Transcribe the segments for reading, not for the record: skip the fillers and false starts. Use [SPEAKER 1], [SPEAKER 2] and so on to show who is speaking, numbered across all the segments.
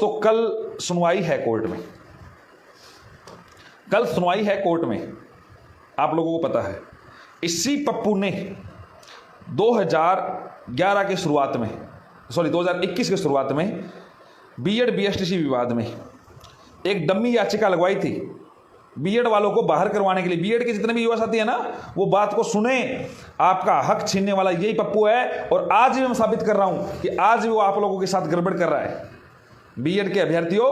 [SPEAKER 1] दोस्तों कल सुनवाई है कोर्ट में, कल सुनवाई है कोर्ट में, आप लोगों को पता है। इसी पप्पू ने 2011 की शुरुआत में, 2021 की शुरुआत में बीएड बीएसटीसी विवाद में एक डम्मी याचिका लगवाई थी बीएड वालों को बाहर करवाने के लिए। बीएड के जितने भी युवा साथी है ना, वो बात को सुने, आपका हक छीनने वाला यही पप्पू है। और आज भी मैं साबित कर रहा हूं कि आज भी वो आप लोगों के साथ गड़बड़ कर रहा है। बीएड के अभ्यर्थियों,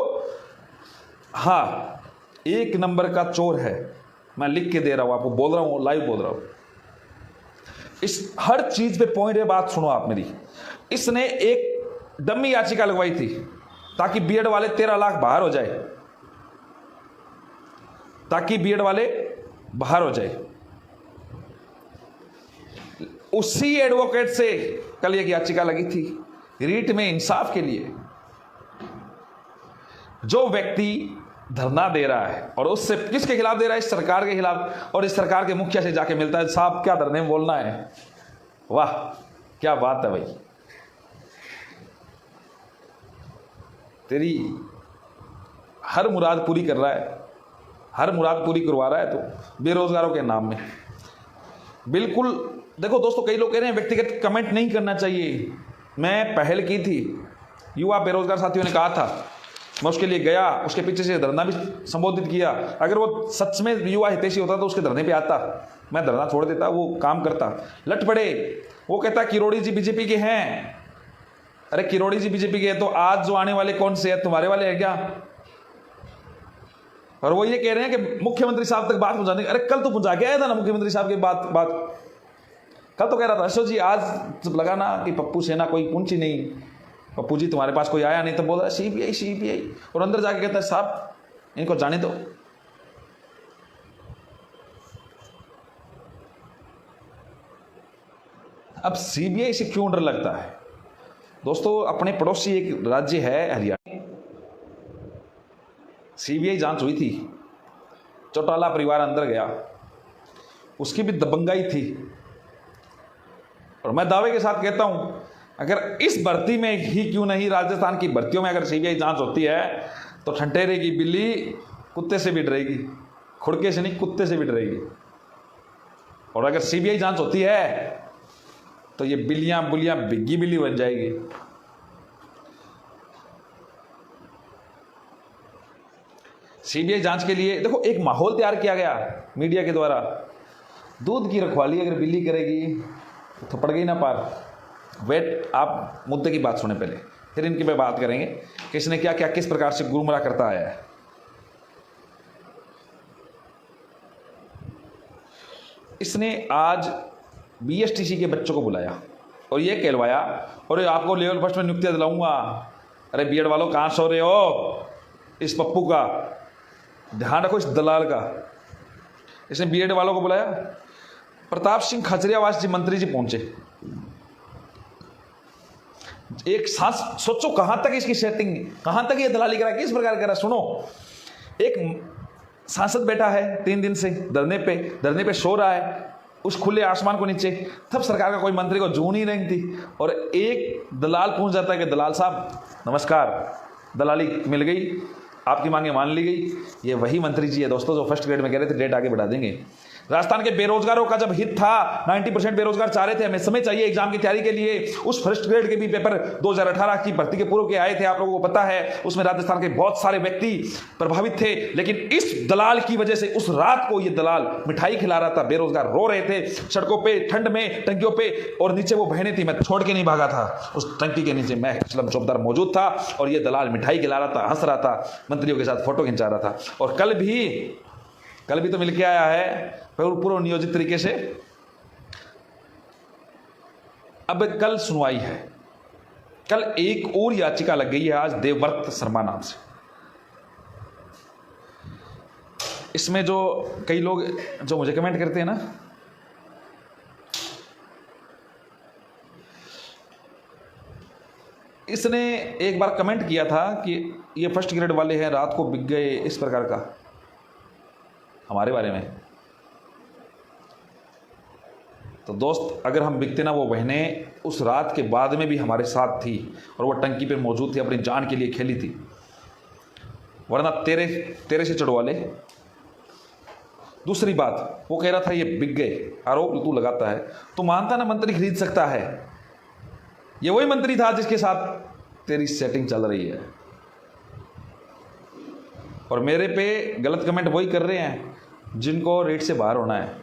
[SPEAKER 1] हाँ, एक नंबर का चोर है, मैं लिख के दे रहा हूं आपको, बोल रहा हूं, लाइव बोल रहा हूं। इस हर चीज पे पॉइंट है, बात सुनो आप मेरी। इसने एक डम्मी याचिका लगवाई थी ताकि बीएड वाले 13 लाख बाहर हो जाए, ताकि बीएड वाले बाहर हो जाए। उसी एडवोकेट से कल एक याचिका लगी थी रीट में इंसाफ के लिए। जो व्यक्ति धरना दे रहा है और उससे किसके खिलाफ दे रहा है? इस सरकार के खिलाफ। और इस सरकार के मुखिया से जाके मिलता है, साहब क्या धरने में बोलना है। वाह, क्या बात है भाई, तेरी हर मुराद पूरी कर रहा है, हर मुराद पूरी करवा रहा है तो बेरोजगारों के नाम में। बिल्कुल। देखो दोस्तों, कई लोग कह रहे हैं व्यक्तिगत कमेंट नहीं करना चाहिए। मैं पहल की थी, युवा बेरोजगार साथियों ने कहा था, मैं उसके लिए गया, उसके पीछे से धरना भी संबोधित किया। अगर वो सच में युवा हितैषी होता तो उसके धरने पे आता, मैं धरना छोड़ देता, वो काम करता। लट पड़े, वो कहता किरोड़ी जी बीजेपी के हैं। अरे किरोड़ी जी बीजेपी के हैं तो आज जो आने वाले कौन से हैं? तुम्हारे वाले हैं क्या? और वो ये कह रहे हैं कि मुख्यमंत्री साहब तक बात पहुंचाने। अरे कल तो पहुंचा के आया था ना मुख्यमंत्री साहब की बात। कल तो कह रहा था अशोक जी, आज जब लगा ना कि पप्पू सेना कोई पहुंची नहीं, पप्पू जी तुम्हारे पास कोई आया नहीं, तो बोल रहा सीबीआई सीबीआई, और अंदर जाके कहता है साहब इनको जाने दो। अब सीबीआई से क्यों डर लगता है दोस्तों? अपने पड़ोसी एक राज्य है हरियाणा, सीबीआई जांच हुई थी, चौटाला परिवार अंदर गया, उसकी भी दबंगाई थी। और मैं दावे के साथ कहता हूं, अगर इस भर्ती में ही क्यों नहीं, राजस्थान की भर्तियों में अगर सीबीआई जांच होती है तो ठंटेरे की बिल्ली कुत्ते से भी डरेगी, खुड़के से नहीं, कुत्ते से भी डरेगी। और अगर सीबीआई जांच होती है तो ये बिल्लियां बुलियां बिग्गी बिल्ली बन जाएगी। सीबीआई जांच के लिए देखो एक माहौल तैयार किया गया मीडिया के द्वारा। दूध की रखवाली अगर बिल्ली करेगी तो पड़ गई ना पार। वेट, आप मुद्दे की बात सुने पहले, फिर इनकी पे बात करेंगे कि इसने क्या क्या किस प्रकार से गुमराह करता आया है। इसने आज बीएसटीसी के बच्चों को बुलाया और ये कहलवाया, और आपको लेवल फर्स्ट में नियुक्तियां दिलाऊंगा। अरे बीएड वालों कहां सो रहे हो? इस पप्पू का ध्यान रखो, इस दलाल का। इसने बीएड वालों को बुलाया। प्रताप सिंह खजरियावास जी मंत्री जी पहुंचे। एक सांस सोचो कहां तक इसकी सेटिंग, कहां तक ये दलाली करा, किस प्रकार करा। सुनो, एक सांसद बैठा है 3 दिन से धरने पे सो रहा है उस खुले आसमान को नीचे, तब सरकार का कोई मंत्री को जून ही नहीं थी, और एक दलाल पूछ जाता है कि दलाल साहब नमस्कार, दलाली मिल गई, आपकी मांगे मान ली गई। ये वही मंत्री जी है दोस्तों जो फर्स्ट ग्रेड में कह रहे थे डेट आगे बढ़ा देंगे। राजस्थान के बेरोजगारों का जब हित था, 90% बेरोजगार चाह रहे थे हमें समय चाहिए एग्जाम की तैयारी के लिए। उस फर्स्ट ग्रेड के भी पेपर 2018 की भर्ती के पूर्व के आए थे, आप लोगों को पता है। उसमें राजस्थान के बहुत सारे व्यक्ति प्रभावित थे, लेकिन इस दलाल की वजह से उस रात को ये दलाल मिठाई खिला रहा था, बेरोजगार रो रहे थे सड़कों पे, ठंड में, टंकियों पे, और नीचे वो बहनें थी। मैं छोड़ के नहीं भागा था, उस टंकी के नीचे मैं असलम चौबदार मौजूद था, और ये दलाल मिठाई खिला रहा था, हंस रहा था, मंत्रियों के साथ फोटो खिंचा रहा था। और कल भी तो मिलके आया है पूर्व नियोजित तरीके से। अब कल सुनवाई है, कल एक और याचिका लग गई है आज देवव्रत शर्मा नाम से। इसमें जो कई लोग जो मुझे कमेंट करते हैं ना, इसने एक बार कमेंट किया था कि ये फर्स्ट ग्रेड वाले हैं, रात को बिक गए, इस प्रकार का हमारे बारे में। तो दोस्त, अगर हम बिकते ना, वो बहनें उस रात के बाद में भी हमारे साथ थी और वो टंकी पे मौजूद थी, अपनी जान के लिए खेली थी। वरना तेरे से चढ़वा ले। दूसरी बात, वो कह रहा था ये बिक गए, आरोप तू लगाता है, तू मानता ना मंत्री खरीद सकता है। ये वही मंत्री था जिसके साथ तेरी सेटिंग चल रही है, और मेरे पे गलत कमेंट वही कर रहे हैं जिनको रेट से बाहर होना है।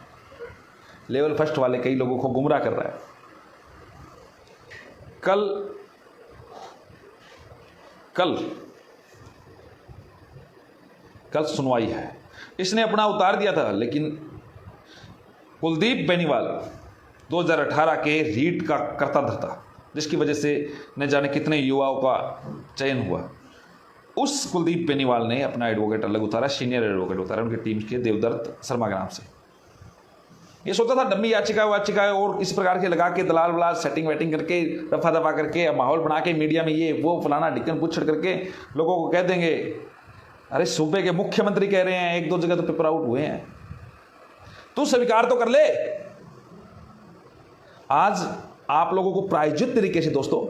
[SPEAKER 1] लेवल फर्स्ट वाले कई लोगों को गुमराह कर रहा है। कल सुनवाई है, इसने अपना उतार दिया था, लेकिन कुलदीप बेनीवाल 2018 के रीट का करता धरता, जिसकी वजह से न जाने कितने युवाओं का चयन हुआ, उस कुलदीप बेनीवाल ने अपना एडवोकेट अलग उतारा, सीनियर एडवोकेट उतारा उनकी टीम के देवदत्त शर्मा के नाम से। ये सोचा था डम्मी याचिका और इस प्रकार के लगा के दलाल वलाल सेटिंग वेटिंग करके रफा दफा करके माहौल बना के मीडिया में ये वो फलाना ढिक्कन पुच्छड़ करके लोगों को कह देंगे, अरे सूबे के मुख्यमंत्री कह रहे हैं, एक दो जगह तो पेपर आउट हुए हैं, तू स्वीकार तो कर ले। आज आप लोगों को प्रायोजित तरीके से दोस्तों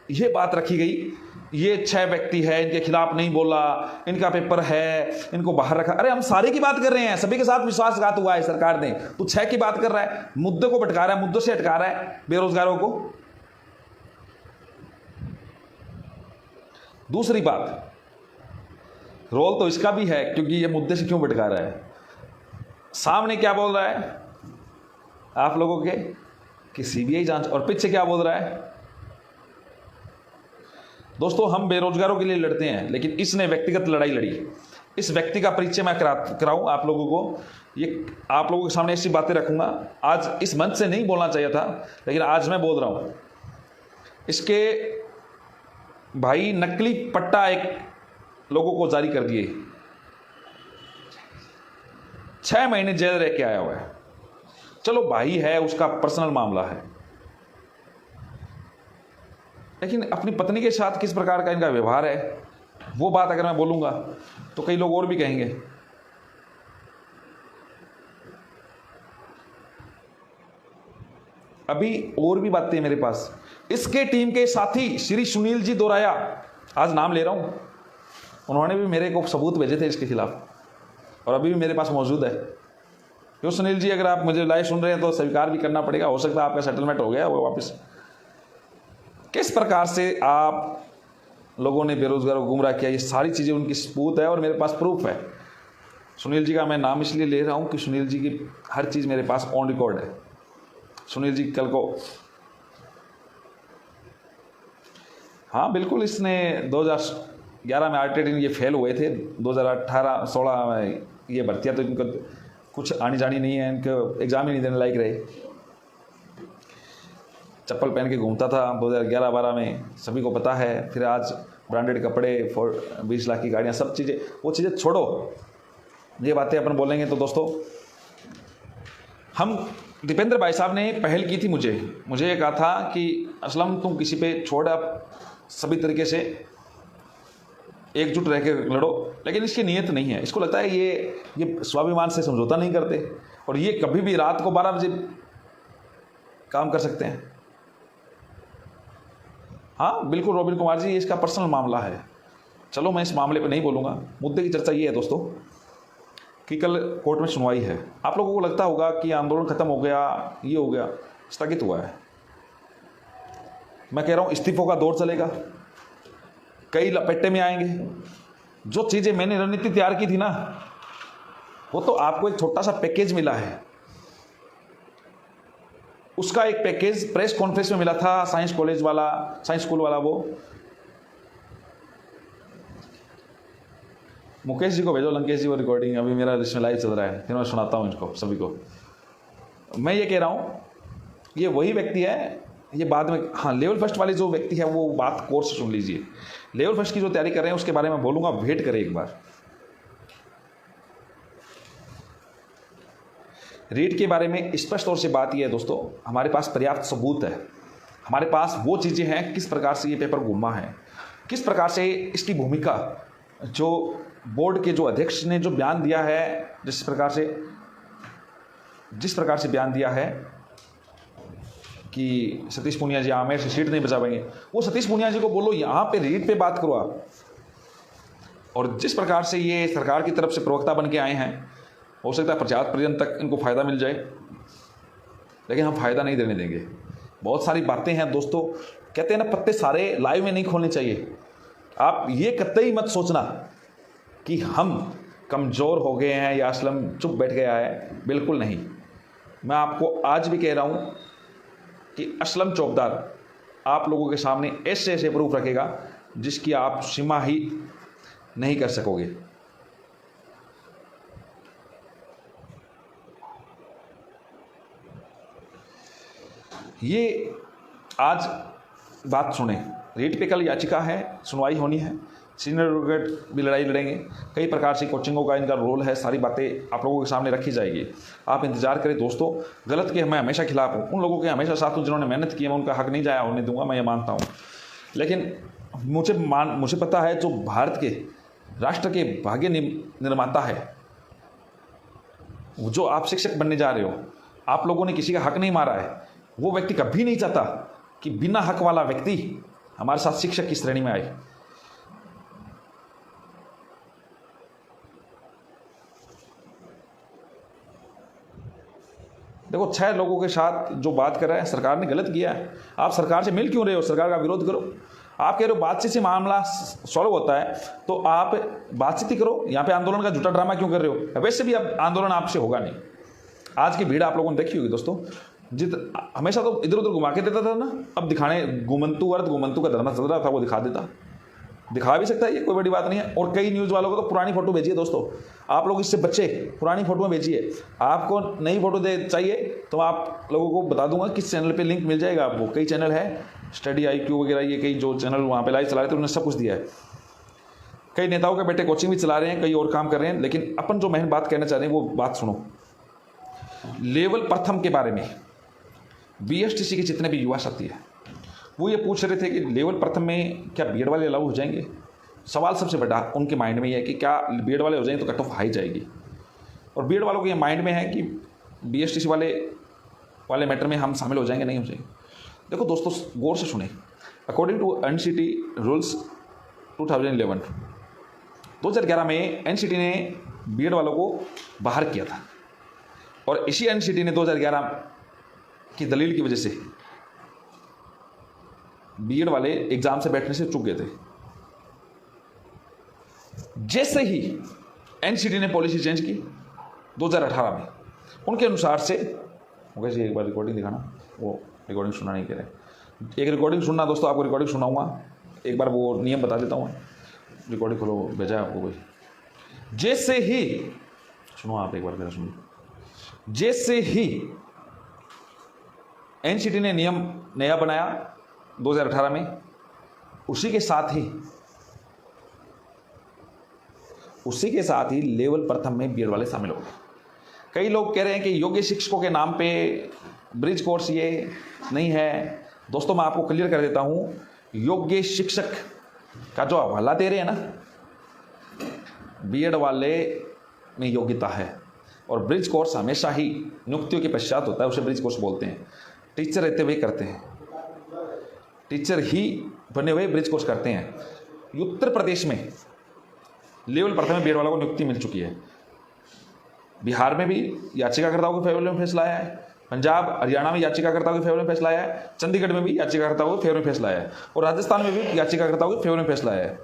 [SPEAKER 1] ये बात रखी गई, ये 6 व्यक्ति है, इनके खिलाफ नहीं बोला, इनका पेपर है, इनको बाहर रखा। अरे हम सारे की बात कर रहे हैं, सभी के साथ विश्वासघात हुआ है सरकार ने, तू 6 की बात कर रहा है, मुद्दे को भटका रहा है, मुद्दों से हटका रहा है बेरोजगारों को। दूसरी बात, रोल तो इसका भी है, क्योंकि ये मुद्दे से क्यों भटका रहा है। सामने क्या बोल रहा है आप लोगों के कि सीबीआई जांच, और पीछे क्या बोल रहा है। दोस्तों हम बेरोजगारों के लिए लड़ते हैं, लेकिन इसने व्यक्तिगत लड़ाई लड़ी। इस व्यक्ति का परिचय मैं कराऊं आप लोगों को, ये आप लोगों के सामने ऐसी बातें रखूंगा। आज इस मंच से नहीं बोलना चाहिए था, लेकिन आज मैं बोल रहा हूं। इसके भाई नकली पट्टा एक लोगों को जारी कर दिए, 6 महीने जेल रह के आया हुआ है। चलो भाई है, उसका पर्सनल मामला है, लेकिन अपनी पत्नी के साथ किस प्रकार का इनका व्यवहार है, वो बात अगर मैं बोलूंगा तो कई लोग और भी कहेंगे। अभी और भी बातें मेरे पास। इसके टीम के साथी श्री सुनील जी दोराया, आज नाम ले रहा हूं, उन्होंने भी मेरे को सबूत भेजे थे इसके खिलाफ, और अभी भी मेरे पास मौजूद है। क्यों सुनील जी, अगर आप मुझे लाइव सुन रहे हैं तो स्वीकार भी करना पड़ेगा, हो सकता है आपका सेटलमेंट हो गया वो वापस। किस प्रकार से आप लोगों ने बेरोजगारों को गुमराह किया, ये सारी चीज़ें उनकी सबूत है और मेरे पास प्रूफ है। सुनील जी का मैं नाम इसलिए ले रहा हूं कि सुनील जी की हर चीज़ मेरे पास ऑन रिकॉर्ड है। सुनील जी कल को, हाँ बिल्कुल, इसने 2011 में आरटीटी ये फेल हुए थे, 2018-16 में ये भर्तियाँ तो इनको कुछ आनी जानी नहीं है, इनको एग्जाम ही नहीं देने लायक रहे, चप्पल पहन के घूमता था 2011-12 में, सभी को पता है। फिर आज ब्रांडेड कपड़े, 20 लाख की गाड़ियाँ, सब चीज़ें, वो चीज़ें छोड़ो, ये बातें अपन बोलेंगे तो दोस्तों हम, दीपेंद्र भाई साहब ने पहल की थी, मुझे ये कहा था कि असलम तुम किसी पे छोड़, आप सभी तरीके से एकजुट रह के लड़ो, लेकिन इसकी नीयत नहीं है। इसको लगता है ये स्वाभिमान से समझौता नहीं करते, और ये कभी भी रात को 12 बजे काम कर सकते हैं। हाँ बिल्कुल रोबिन कुमार जी, ये इसका पर्सनल मामला है, चलो मैं इस मामले पे नहीं बोलूँगा। मुद्दे की चर्चा ये है दोस्तों कि कल कोर्ट में सुनवाई है। आप लोगों को लगता होगा कि आंदोलन खत्म हो गया, ये हो गया, स्थगित हुआ है। मैं कह रहा हूँ इस्तीफों का दौर चलेगा, कई लपेटे में आएंगे। जो चीज़ें मैंने रणनीति तैयार की थी ना, वो तो आपको एक छोटा सा पैकेज मिला है, उसका एक पैकेज प्रेस कॉन्फ्रेंस में मिला था, साइंस स्कूल वाला वो मुकेश जी को भेजो, लंकेश जी वो रिकॉर्डिंग अभी मेरा इसमें लाइव चल रहा है, फिर मैं सुनाता हूँ इनको सभी को। मैं ये कह रहा हूँ ये वही व्यक्ति है, ये बाद में, हाँ लेवल फर्स्ट वाली जो व्यक्ति है वो बात कोर्स से सुन लीजिए। लेवल फर्स्ट की जो तैयारी कर रहे हैं उसके बारे में बोलूँगा, वेट करें एक बार। रीट के बारे में स्पष्ट तौर से बात यह है दोस्तों, हमारे पास पर्याप्त सबूत है, हमारे पास वो चीज़ें हैं किस प्रकार से ये पेपर घूमा है, किस प्रकार से इसकी भूमिका, जो बोर्ड के जो अध्यक्ष ने जो बयान दिया है, जिस प्रकार से बयान दिया है कि सतीश पूनिया जी आमेर से सीट नहीं बचा पाएंगे, वो सतीश पूनिया जी को बोलो यहाँ पे रीट पे बात करो आप। और जिस प्रकार से ये सरकार की तरफ से प्रवक्ता बन के आए हैं, हो सकता है 50% तक इनको फ़ायदा मिल जाए, लेकिन हम फ़ायदा नहीं देने देंगे। बहुत सारी बातें हैं दोस्तों, कहते हैं ना पत्ते सारे लाइव में नहीं खोलने चाहिए। आप ये कतई मत सोचना कि हम कमज़ोर हो गए हैं या असलम चुप बैठ गया है, बिल्कुल नहीं। मैं आपको आज भी कह रहा हूँ कि असलम चौकदार आप लोगों के सामने ऐसे ऐसे प्रूफ रखेगा जिसकी आप सीमा ही नहीं कर सकोगे। ये आज बात सुने, रीट पे कल याचिका है, सुनवाई होनी है, सीनियर एडवोकेट भी लड़ाई लड़ेंगे, कई प्रकार से कोचिंगों का इनका रोल है, सारी बातें आप लोगों के सामने रखी जाएगी। आप इंतजार करें दोस्तों। गलत के मैं हमेशा खिलाफ हूँ, उन लोगों के हमेशा साथ हूँ जिन्होंने मेहनत की है, मैं उनका हक नहीं जाया होने दूंगा, मैं ये मानता हूँ। लेकिन मुझे पता है जो भारत के राष्ट्र के भाग्य निर्माता है, जो आप शिक्षक बनने जा रहे हो, आप लोगों ने किसी का हक नहीं मारा है। वो व्यक्ति कभी नहीं चाहता कि बिना हक वाला व्यक्ति हमारे साथ शिक्षक की श्रेणी में आए। देखो 6 लोगों के साथ जो बात कर रहा है, सरकार ने गलत किया है। आप सरकार से मिल क्यों रहे हो? सरकार का विरोध करो। आप कह रहे हो बातचीत से मामला सॉल्व होता है, तो आप बातचीत ही करो। यहाँ पे आंदोलन का झूठा ड्रामा क्यों कर रहे हो? वैसे भी अब आंदोलन आपसे होगा नहीं। आज की भीड़ आप लोगों ने देखी होगी दोस्तों, हमेशा तो इधर उधर घुमा के देता था ना, अब दिखाने घुमंतु का धरना चल रहा था, वो दिखा भी सकता है, ये कोई बड़ी बात नहीं है। और कई न्यूज़ वालों को तो पुरानी फोटो भेजिए दोस्तों, आप लोग इससे बच्चे पुरानी फोटो भेजिए। आपको नई फोटो चाहिए तो आप लोगों को बता दूंगा किस चैनल पे लिंक मिल जाएगा आपको। कई चैनल है, स्टडी IQ वगैरह, ये कई जो चैनल वहाँ पे लाइव चला रहे थे उन्होंने सब कुछ दिया है। कई नेताओं के बेटे कोचिंग भी चला रहे हैं, कई और काम कर रहे हैं। लेकिन अपन जो मैं बात कहना चाह रहे हैं वो बात सुनो। लेवल प्रथम के बारे में BSTC के जितने भी युवा साथी है वो ये पूछ रहे थे कि लेवल प्रथम में क्या बीएड वाले अलाउ हो जाएंगे। सवाल सबसे बड़ा उनके माइंड में ये है कि क्या बीएड वाले हो जाएंगे तो कट ऑफ हाई जाएगी। और बीएड वालों के ये माइंड में है कि BSTC वाले मैटर में हम शामिल हो जाएंगे, नहीं हो जाएंगे। देखो दोस्तों, गौर से सुने। अकॉर्डिंग टू NCT रूल्स 2011 में NCT ने बीएड वालों को बाहर किया था, और इसी NCT ने 2011 की दलील की वजह से बीएड वाले एग्जाम से बैठने से चूक गए थे। जैसे ही NCT ने पॉलिसी चेंज की 2018 में, उनके अनुसार से, वैसे एक बार रिकॉर्डिंग दिखाना, वो रिकॉर्डिंग सुनना नहीं कह रहे, एक रिकॉर्डिंग सुनना दोस्तों, आपको रिकॉर्डिंग सुनाऊंगा। एक बार वो नियम बता देता हूँ, रिकॉर्डिंग खोलो, भेजा है आपको कोई। जैसे ही सुनो, आप एक बार मेरा सुनो। जैसे ही NCT ने नियम नया बनाया 2018 में, उसी के साथ ही लेवल प्रथम में बीएड वाले शामिल हो गए। कई लोग कह रहे हैं कि योग्य शिक्षकों के नाम पे ब्रिज कोर्स ये नहीं है। दोस्तों मैं आपको क्लियर कर देता हूं, योग्य शिक्षक का जो हवाला दे रहे हैं ना, बीएड वाले में योग्यता है। और ब्रिज कोर्स हमेशा ही नियुक्तियों के पश्चात होता है, उसे ब्रिज कोर्स बोलते हैं। टीचर रहते हुए करते हैं, टीचर ही बने हुए ब्रिज कोर्स करते हैं। उत्तर प्रदेश में लेवल प्रथम में बीएड वालों को नियुक्ति मिल चुकी है। बिहार में भी याचिकाकर्ताओं के फेवर में फैसला आया है, पंजाब हरियाणा में याचिकाकर्ताओं के फेवर में फैसला आया है, चंडीगढ़ में भी याचिकाकर्ताओं के फेवर में फैसला आया है, और राजस्थान में भी याचिकाकर्ताओं के फेवर में फैसला आया है।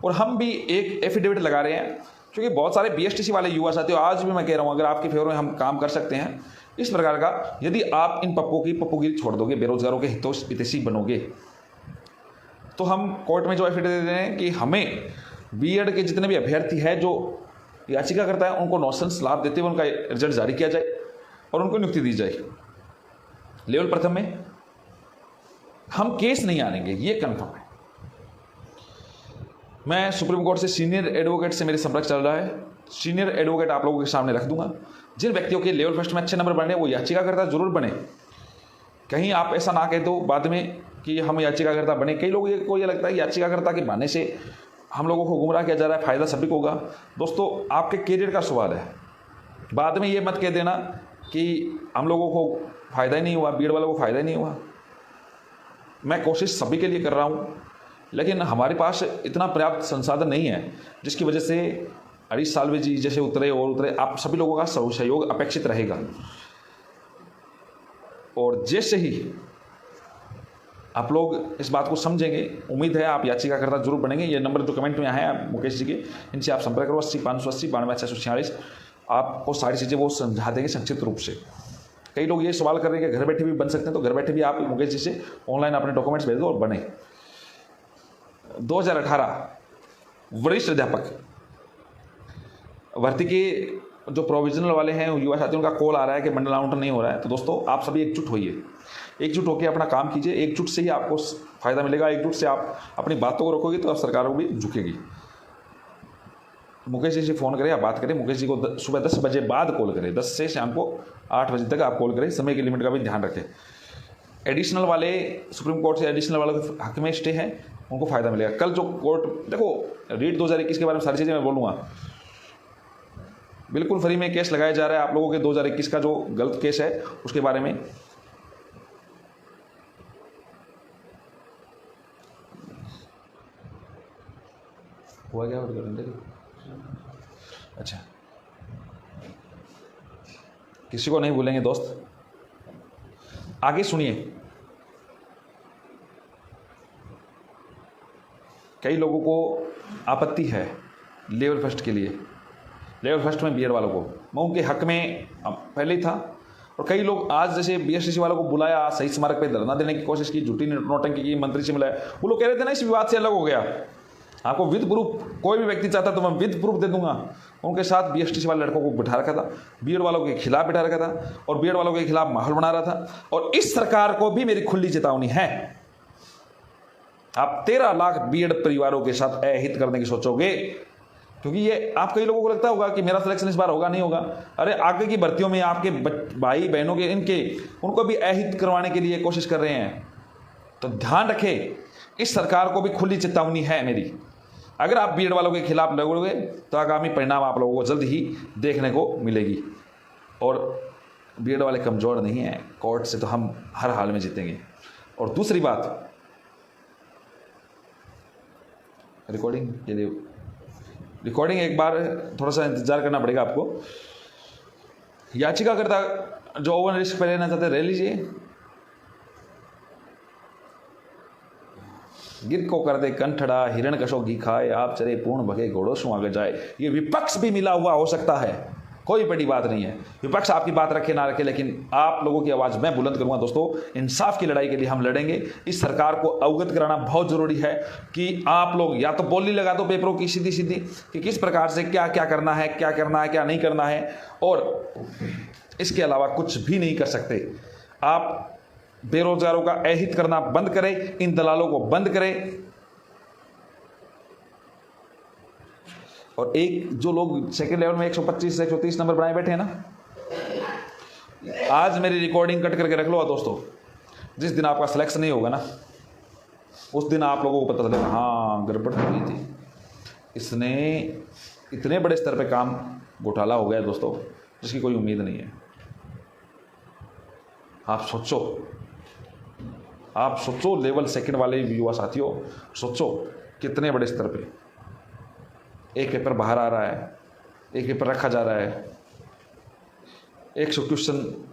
[SPEAKER 1] और हम भी एक एफिडेविट लगा रहे हैं, क्योंकि बहुत सारे BSTC वाले युवा साथियों, आज भी मैं कह रहा हूँ, अगर आपके फेवर में हम काम कर सकते हैं इस प्रकार का, यदि आप इन पप्पूगिरी छोड़ दोगे, बेरोजगारों के हितैषी बनोगे, तो हम कोर्ट में जो एफिडेविट दे रहे हैं कि हमें बीएड के जितने भी अभ्यर्थी हैं जो याचिका करता है उनको नॉसेंस लाभ देते हुए उनका रिजल्ट जारी किया जाए और उनको नियुक्ति दी जाए। लेवल प्रथम में हम केस नहीं आनेंगे, ये कन्फर्म है। मैं सुप्रीम कोर्ट से सीनियर एडवोकेट से मेरे संपर्क चल रहा है, सीनियर एडवोकेट आप लोगों के सामने रख दूंगा। जिन व्यक्तियों के लेवल फर्स्ट में अच्छे नंबर बने वो याचिकाकर्ता जरूर बने। कहीं आप ऐसा ना कह दो बाद में कि हम याचिकाकर्ता बने। कई लोग को ये लगता है याचिकाकर्ता के बहाने से हम लोगों को गुमराह किया जा रहा है, फायदा सभी को होगा। दोस्तों आपके कैरियर का सवाल है, बाद में ये मत कह देना कि हम लोगों को फ़ायदा ही नहीं हुआ, बीएड वालों को फ़ायदा ही नहीं हुआ। मैं कोशिश सभी के लिए कर रहा हूँ, लेकिन हमारे पास इतना पर्याप्त संसाधन नहीं है, जिसकी वजह से हरीश साल्वे जी जैसे उतरे और उतरे, आप सभी लोगों का सहयोग अपेक्षित रहेगा। और जैसे ही आप लोग इस बात को समझेंगे, उम्मीद है आप याचिकाकर्ता जरूर बनेंगे। ये नंबर जो कमेंट में आए मुकेश जी के, इनसे आप संपर्क करो 80 580 92 646। आपको सारी चीज़ें वो समझा देंगे संक्षिप्त रूप से। कई लोग ये सवाल कर रहे हैं कि घर बैठे भी बन सकते हैं, तो घर बैठे भी आप मुकेश जी से ऑनलाइन अपने डॉक्यूमेंट्स भेज दो और बने। 2018 वरिष्ठ अध्यापक भर्ती के जो प्रोविजनल वाले हैं युवा साथियों का कॉल आ रहा है कि मंडल आवंटन नहीं हो रहा है। तो दोस्तों आप सभी एकजुट होइए, एकजुट होकर अपना काम कीजिए। एकजुट से ही आपको फायदा मिलेगा, एकजुट से आप अपनी बातों को रखोगे तो सरकार को भी झुकेगी। मुकेश जी से फ़ोन करें या बात करें, मुकेश जी को सुबह 10 बजे बाद कॉल करें, 10 से शाम को 8 बजे तक आप कॉल करें। समय की लिमिट का भी ध्यान रखें। एडिशनल वाले सुप्रीम कोर्ट से एडिशनल वालों के हक में स्टे है, उनको फ़ायदा मिलेगा। कल जो कोर्ट देखो रीट 2021 के बारे में सारी चीज़ें मैं बोलूँगा। बिल्कुल फ्री में केस लगाया जा रहा है आप लोगों के 2021 का जो गलत केस है उसके बारे में। हुआ क्या? अच्छा, किसी को नहीं भूलेंगे दोस्त। आगे सुनिए। कई लोगों को आपत्ति है लेवल फर्स्ट के लिए, लेवल फर्स्ट में बीएड वालों को। मैं उनके हक में पहले ही था। और कई लोग आज जैसे बीएसटीसी वालों को बुलाया, सही स्मारक पे धरना देने की कोशिश की, झूठी नोटंकी की, मंत्री से मिलाया, वो लोग कह रहे थे ना इस विवाद से अलग हो गया, आपको विद प्रूफ कोई भी व्यक्ति चाहता तो मैं विद प्रूफ दे दूंगा। उनके साथ बीएसटीसी वाले लड़कों को बिठा रखा था, बीएड वालों के खिलाफ बिठा रखा था और बीएड वालों के खिलाफ माहौल बना रहा था। और इस सरकार को भी मेरी खुली चेतावनी है, आप 13 लाख बीएड परिवारों के साथ अहित करने की सोचोगे, क्योंकि ये आप कई लोगों को लगता होगा कि मेरा सिलेक्शन इस बार होगा नहीं होगा। अरे आगे की भर्तियों में आपके भाई बहनों के इनके उनको भी अहित करवाने के लिए कोशिश कर रहे हैं। तो ध्यान रखें, इस सरकार को भी खुली चेतावनी है मेरी। अगर आप बीएड वालों के खिलाफ लगोगे तो आगामी परिणाम आप लोगों को जल्द ही देखने को मिलेगी। और बीएड वाले कमज़ोर नहीं हैं, कोर्ट से तो हम हर हाल में जीतेंगे। और दूसरी बात, रिकॉर्डिंग एक बार थोड़ा सा इंतजार करना पड़ेगा आपको। याचिकाकर्ता जो ओवन रिस्क पर रहना चाहते रह लीजिए। गिर को कर दे कंठड़ा, हिरण कशो घी खाए, आप चरे पूर्ण भगे घोड़ों सु आगे जाए। ये विपक्ष भी मिला हुआ हो सकता है, कोई बड़ी बात नहीं है। विपक्ष आपकी बात रखे ना रखे, लेकिन आप लोगों की आवाज़ मैं बुलंद करूंगा। दोस्तों इंसाफ की लड़ाई के लिए हम लड़ेंगे। इस सरकार को अवगत कराना बहुत ज़रूरी है कि आप लोग या तो बोली लगा दो पेपरों की सीधी सीधी कि किस प्रकार से क्या क्या करना है, क्या करना है, क्या नहीं करना है, और इसके अलावा कुछ भी नहीं कर सकते। आप बेरोजगारों का अहित करना बंद करें, इन दलालों को बंद करें। और एक जो लोग सेकंड लेवल में 125 से 130 नंबर बनाए बैठे हैं ना, आज मेरी रिकॉर्डिंग कट करके रख लो दोस्तों। जिस दिन आपका सिलेक्शन नहीं होगा ना, उस दिन आप लोगों को पता चलेगा हाँ गड़बड़ हो गई थी, इसने इतने बड़े स्तर पे काम घोटाला हो गया दोस्तों, जिसकी कोई उम्मीद नहीं है। आप सोचो लेवल सेकंड वाले युवा साथियों, सोचो कितने बड़े स्तर पे एक पेपर बाहर आ रहा है, एक पेपर रखा जा रहा है, 100 क्वेश्चन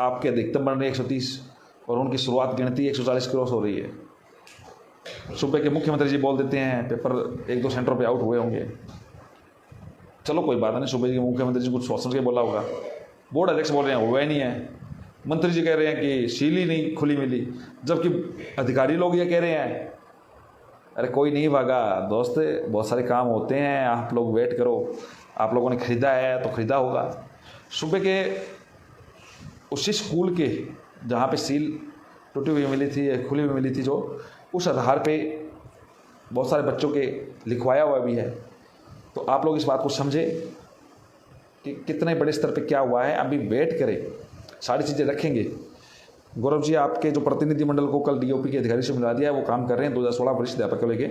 [SPEAKER 1] आपके अधिकतम बन रहे 130 और उनकी शुरुआत गिनती 140 क्रॉस हो रही है। सूबे के मुख्यमंत्री जी बोल देते हैं पेपर 1-2 सेंटरों पे आउट हुए होंगे। चलो कोई बात नहीं, सूबे के मुख्यमंत्री जी कुछ सोच समझ के बोला होगा। बोर्ड अध्यक्ष बोल रहे हैं हुआ ही नहीं है, मंत्री जी कह रहे हैं कि सील ही नहीं खुली मिली, जबकि अधिकारी लोग ये कह रहे हैं अरे कोई नहीं भागा दोस्त, बहुत सारे काम होते हैं, आप लोग वेट करो, आप लोगों ने खरीदा है तो खरीदा होगा। सूबे के उसी स्कूल के जहाँ पे सील टूटी हुई मिली थी, खुली हुई मिली थी, जो उस आधार पे बहुत सारे बच्चों के लिखवाया हुआ भी है। तो आप लोग इस बात को समझे कि कितने बड़े स्तर पे क्या हुआ है। अभी वेट करें, सारी चीज़ें रखेंगे। गौरव जी आपके जो प्रतिनिधिमंडल को कल डीओपी के अधिकारी से मिला दिया है, वो काम कर रहे हैं 2016 वरिष्ठ अध्यापक को लेके।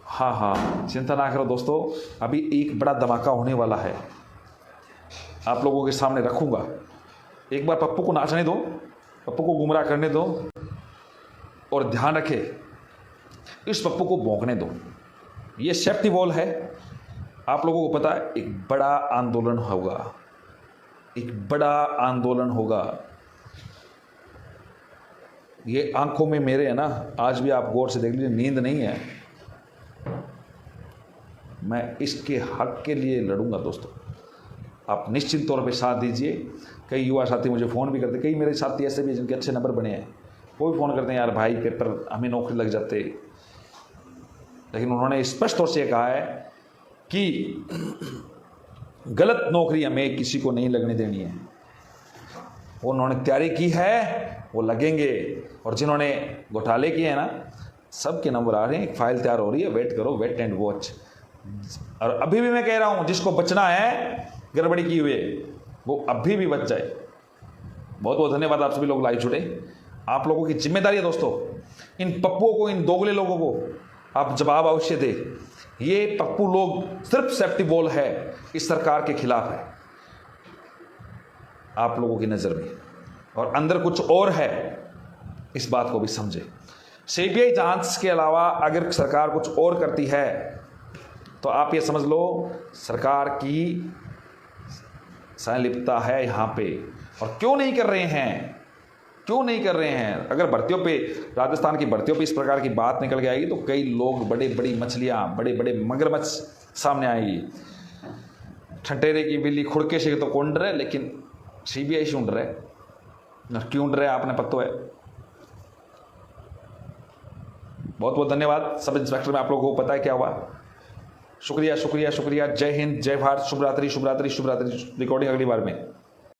[SPEAKER 1] हाँ, चिंता ना करो दोस्तों, अभी एक बड़ा धमाका होने वाला है, आप लोगों के सामने रखूंगा। एक बार पप्पू को नाचने दो, पप्पू को गुमराह करने दो, और ध्यान रखे, इस पप्पू को भौंकने दो। ये सेफ्टी वॉल है, आप लोगों को पता है, एक बड़ा आंदोलन होगा, एक बड़ा आंदोलन होगा। ये आंखों में मेरे है ना, आज भी आप गौर से देख लीजिए, नींद नहीं है। मैं इसके हक के लिए लड़ूंगा दोस्तों, आप निश्चित तौर पे साथ दीजिए। कई युवा साथी मुझे फ़ोन भी करते, कई मेरे साथी ऐसे भी जिनके अच्छे नंबर बने हैं, वो भी फ़ोन करते हैं, यार भाई पेपर हमें नौकरी लग जाते। लेकिन उन्होंने स्पष्ट तौर से कहा है कि गलत नौकरी हमें किसी को नहीं लगने देनी है। वो उन्होंने तैयारी की है, वो लगेंगे। और जिन्होंने घोटाले किए हैं ना, सबके नंबर आ रहे हैं, एक फाइल तैयार हो रही है, वेट करो, वेट एंड वॉच। और अभी भी मैं कह रहा हूं, जिसको बचना है गड़बड़ी की हुए, वो अभी भी बच जाए। बहुत बहुत धन्यवाद, आप सभी लोग लाइव जुड़े। आप लोगों की जिम्मेदारी है दोस्तों, इन पप्पुओं को, इन दोगले लोगों को आप जवाब अवश्य दे। ये पप्पू लोग सिर्फ सेफ्टी वॉल है, इस सरकार के खिलाफ है आप लोगों की नजर में, और अंदर कुछ और है, इस बात को भी समझे। सीबीआई जांच के अलावा अगर सरकार कुछ और करती है तो आप ये समझ लो सरकार की संलिप्तता है यहाँ पे। और क्यों नहीं कर रहे हैं, क्यों नहीं कर रहे हैं? अगर भर्तियों पे, राजस्थान की भर्तियों पे इस प्रकार की बात निकल के आएगी तो कई लोग, बड़े बड़ी मछलियाँ, बड़े बड़े मगरमच्छ सामने आएगी। ठंटेरे की बिल्ली खुड़के से तो कौन डरे, लेकिन सीबीआई से डर है। क्यों डरे आपने पता है। बहुत बहुत धन्यवाद। सब इंस्पेक्टर में आप लोगों को पता है क्या हुआ। शुक्रिया शुक्रिया शुक्रिया। जय हिंद, जय भारत, शुभ रात्रि शुभ रात्रि शुभ रात्रि। रिकॉर्डिंग अगली बार में।